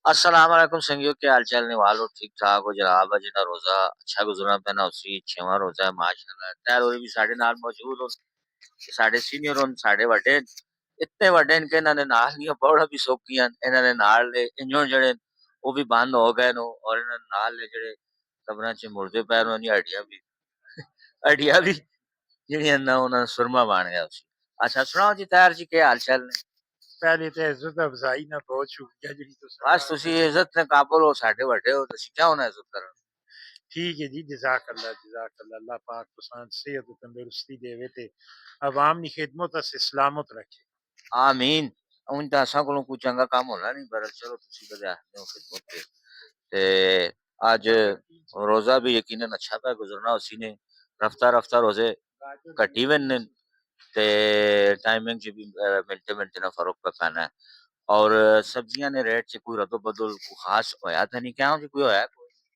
अस्सलाम वालेकुम संगियो, क्या हाल चाल ने वालो ठीक ठाक हो जनाब। अज ना रोजा अच्छा गुजरना पैना उसी 6वां रोजा है माशाल्लाह। तैयार होई भी साडे नाल मौजूद हो, साडे सीनियर होन, साडे वड्डे इतने वड्डे इनके इन्हां नाल दियां पौड़ां भी सौखियां इन्हां दे नाल दे इंजण जेड़े वो भी बंद हो गए नो और इन्हां नाल दे जेड़े कब्रां च मुर्दे पए न उन्हां हड्डियां भी जेड़ियां ना उन्हां सुरमा बन गया उसी। अच्छा सुनाओ जी तैयार जी, क्या हाल चाल ने? पहले तो इज्जत अफजाई ना बहुत शुक्रिया जी बस तुसी इज्जत ने काबिल हो, साडे वड्डे हो, तुसी क्या होना इज्जत करन। ठीक है जी जजाकल्ला अल्लाह पाक तुसान सेहत और तंदुरुस्ती देवे ते अवाम नी खिदमत से सलामत रखे। आमीन। ऊं तां असां कोलों कोई चंगा काम होना नहीं, पर चलो तुसी कदे आखदे हो खिदमत ते। ते अज रोज़ा भी यकीनन अच्छा पिया गुजरना उसी ने। रफ्ता रोज़े घटी वनन ते टाइमिंग च भी मिंटे-मिंटे ना फर्क पे पैना है। और सब्जियां ने रेट च कोई रद्दो-बदल कोई खास होया ते नहीं, क्या जी कोई होया?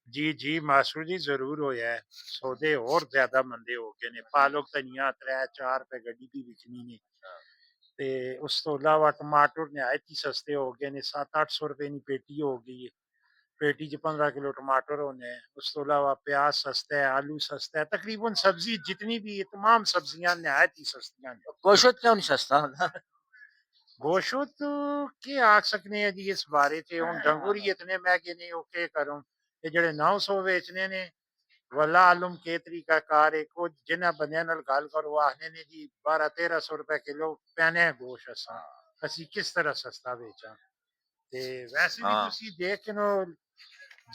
जी जी मासूर जी जरूर होया है। सौदे और ज्यादा मंदे हो गए ने। पालक धनिया 3-4 रुपए गड्डी भी बिकनी ने ते उस तो इलावा टमाटर निहायत ही सस्ते हो गए ने। 700-800 रुपए की पेटी हो गई है। पेटी च 15 किलो टमाटर होने हैं। उस तो अलावा प्याज सस्ता है, आलू सस्ता है, तकरीबन सब्जी जितनी भी है तमाम सब्जियां निहायत ही सस्तियां ने। गोश्त क्यों नहीं सस्ता होंदा? गोशत के आख सकने हैं जी इस बारे च हुन डंगूर ही इतने महंगे ने ओ के करूं ते जेड़े 900 बेचने ने वल्ला आलम के तरीका कार है। कुछ जिन्हां बंदियां नाल गल करो आखने ने जी 1200-1300 रुपए किलो पैने गोश असी किस तरह सस्ता बेचां। ते वैसे भी हाँ। तुसी देख के नो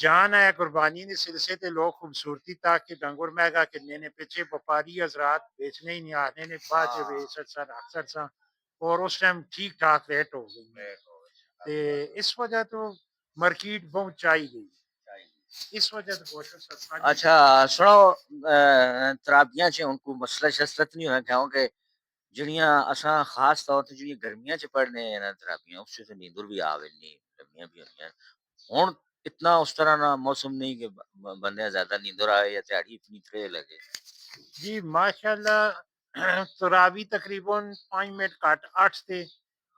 जान है कुर्बानी ने सिलसिले ते लोग खूबसूरती ताकि डंगुर महंगा किन्ने ने पिछे व्यापारी हजरात बेचने ही नहीं आने ने बाद च बेच सर अक्सर सा और उस टाइम ठीक ठाक रेट हो गई है। ते इस वजह तो मार्केट बहुत चाई गई। इस वजह से गोश्त सस्ता नहीं अच्छा सुनो, तराबियां च हुन कोई मसला शसलत नहीं होया क्योंकि ਜਿਹੜੀਆਂ ਅਸਾਂ ਖਾਸ ਤੌਰ ਤੇ ਜਿਹੜੀਆਂ ਗਰਮੀਆਂ ਚ ਪੜ੍ਹਨੇ ਆ ਨਾ ਤਰਾਬੀਆਂ ਉਸ ਚ ਨੀਂਦਰ ਵੀ ਆਵੇ ਨਹੀਂ ਲੰਮੀਆਂ ਵੀ ਹੁੰਦੀਆਂ ਹੁਣ इतना उस तरह ना मौसम नहीं कि बंदे ज्यादा नींदर आए या दिहाड़ी इतनी थे लगे। जी माशाल्लाह तरावी तकरीबन 5 मिनट कट 8 से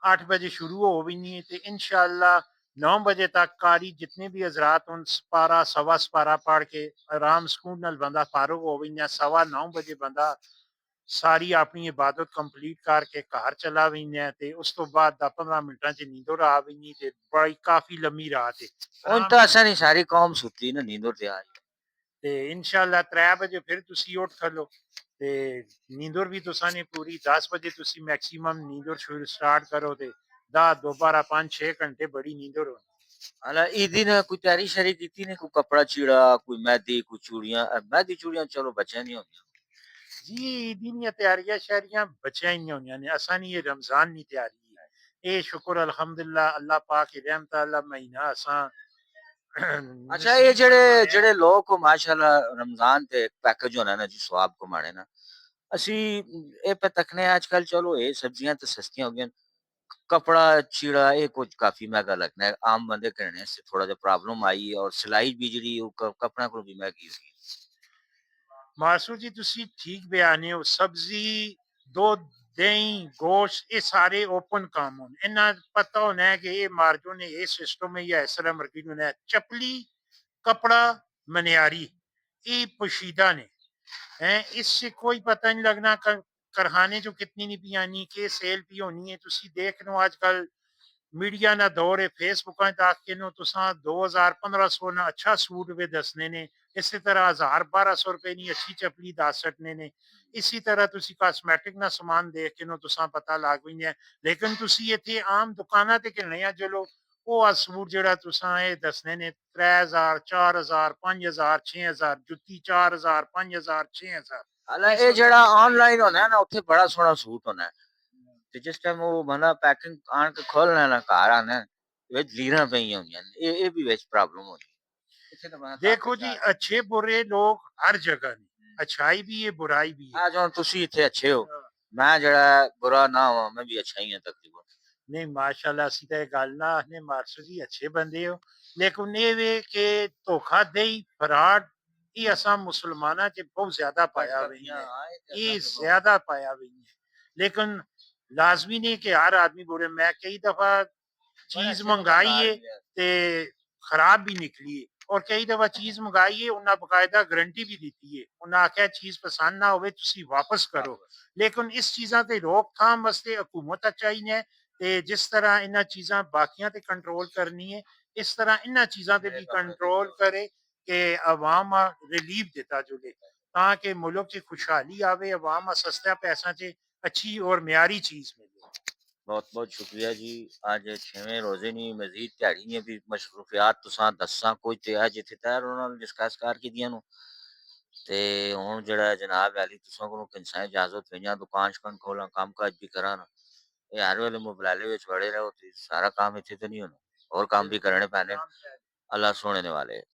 8 बजे शुरू हो भी नहीं है इंशाल्लाह 9 बजे तक कारी जितने भी हजरात उन सपारा सवा सपारा पढ़ के आराम सुकून नाल बंदा फारूक हो भी नहीं 9:15 बजे बंदा सारी अपनी इबादत कंप्लीट करके घर चला भी नहीं ते उस तो बाद 10-15 मिनटां च नींदर आ भी नहीं ते बड़ी काफी लंबी रात है उन आराम तो नाल ऐसा नहीं सारी कौम सुती ना नींदर ते आ जाए। ते इंशाल्लाह 3 बजे फिर तुसी उठ खलो ते नींदर भी तुसा ने पूरी 10 बजे तुसी मैक्सिमम नींदर शुरू स्टार्ट करो ते 10 दोबारा 5-6 घंटे बड़ी नींदर हो। हालां ईदी ने कोई तैयारी शरी की ने कोई कपड़ा चीड़ा कोई मेहंदी कोई चूड़ियां मेहंदी चूड़ियां चलो बच्चे नहीं होंगी। जी ईदी नी तैयारियां शैरियां बच्चियां ही होंगी ने असा नहीं ये रमजान नी तैयारी है। ए शुक्र अल्हम्दुलिल्लाह अल्लाह पाक की रहमत अल्लाह महीना असा अच्छा ये नसीब जेड़े फरमाया। जेड़े लोग को माशाल्लाह रमजान ते पैकेज होना ना जी सवाब कमाने ना ਅਸੀਂ ਇਹ पे तकने आजकल चलो ये सब्जियां तो सस्तियां हो गई कपड़ा चीड़ा ये कुछ काफी महंगा लगना है आम बंदे करने से थोड़ा जा प्रॉब्लम आई और सिलाई भी ਜਿਹੜੀ ਉਹ कपड़ा को भी महंगी हुई। मासूर जी तुसी ठीक बयाने हो सब्जी दूध दही गोश्त ये सारे ओपन काम होने इन्ना पता होना है कि ये मार्जिन है ये सिस्टम है या इस तरह मार्केट में है चपली कपड़ा मनियारी ये पोशीदा ने हैं इससे कोई पता नहीं लगना करहाने जो कितनी नहीं पियानी के सेल भी होनी है तुसी देख लो आजकल मीडिया ना दौर है फेसबुक तक के नो तुसा 2000-1500 ना अच्छा सूट वे दसने ने इसी तरह 1000-1200 रुपए नी अच्छी चपली दस सटने ने इसी तरह तुसी कॉस्मेटिक ना सामान देख के नो तुसा पता लग भी है। लेकिन तुसी इथे आम दुकाना ते किने आ चलो वो आ सूट जेड़ा तुसा ए दसने ने 3000 4000 5000 6000 जुत्ती 4000 5000 6000 हालां इस ये वक्त जेड़ा ये ऑनलाइन होना है ना ਉੱਥੇ बड़ा सोहना सूट होना है ਤੇ ਜਿਸ ਟਾਈਮ ਉਹ ਬੰਦਾ ਪੈਕਿੰਗ ਆਣ ਕੇ ਖੋਲਣਾ ਨਾ ਘਰ ਆਣਾ ਵਿੱਚ ਲੀਰਾਂ ਪਈਆਂ ਹੁੰਦੀਆਂ ਨੇ ਇਹ ਵੀ ਵਿੱਚ ਪ੍ਰੋਬਲਮ ਹੁੰਦੀ ਹੈ ਇੱਥੇ ਤਾਂ ਬੰਦਾ ਤਾਕੇ देखो जी चार अच्छे बुरे लोग हर जगह ने अच्छाई भी है बुराई भी है। ਆ ਜਾਓ ਤੁਸੀਂ ਇੱਥੇ ਅੱਛੇ ਹੋ ਮੈਂ ਜਿਹੜਾ ਬੁਰਾ ना हो मैं भी अच्छा ही हूं तकरीबन। नहीं माशाल्लाह असी तो गल ना आखने मार्सू जी अच्छे बंदे हो लेकिन ये वे के धोखाधड़ी फराड ये असा मुसलमाना च बहुत ज्यादा पाया हुई बदबख्तियां है। आए ते ये असां ते बहुत ज्यादा पाया हुई है लेकिन लाजमी नहीं कि हर आदमी बुरे मैं कई दफा बड़े चीज़ अच्छे मंगाई दुकानदार है भी हैं। ते खराब भी निकली है और कई दफ़ा चीज़ मंगाई है उन्हें बकायदा गारंटी भी दी है। उन्हें आख्या चीज़ पसंद ना होवे तुसी वापस करो। वापस लेकिन इस चीज़ां ते रोकथाम वास्ते हुकूमत चाहिए ते जिस तरह इन्हां चीज़ां बाकियां ते कंट्रोल करनी है, इस तरह इन्हां चीज़ां ते मेरे भी कपड़े पे भी कंट्रोल हो करे कि अवाम रिलीफ दिता जुले ताकि मुल्क च खुशहाली आवे, अवाम सस्ता पैसा च अच्छी और म्यारी चीज़ मिले। बहुत-बहुत शुक्रिया जी। आज 6वें रोज़े नी मज़ीद ध्याड़ियाँ भी मसरूफियात तुसां दस्सां कोई ते अज इत्थे तैयार होना डिस्कस कर कीतियां नु ते हुण जेह्ड़ा जनाब अली तुसां कोलों किंसा इजाज़त लेइयां दुकान शुकान खोलां कम्म-काज भी करां ना। ये हर वेले मोबैले विच बड़े रहो ते सारा काम इत्थे ते नहीं होना। और काम भी करने पैने काम अल्लाह सोहने दे वाले।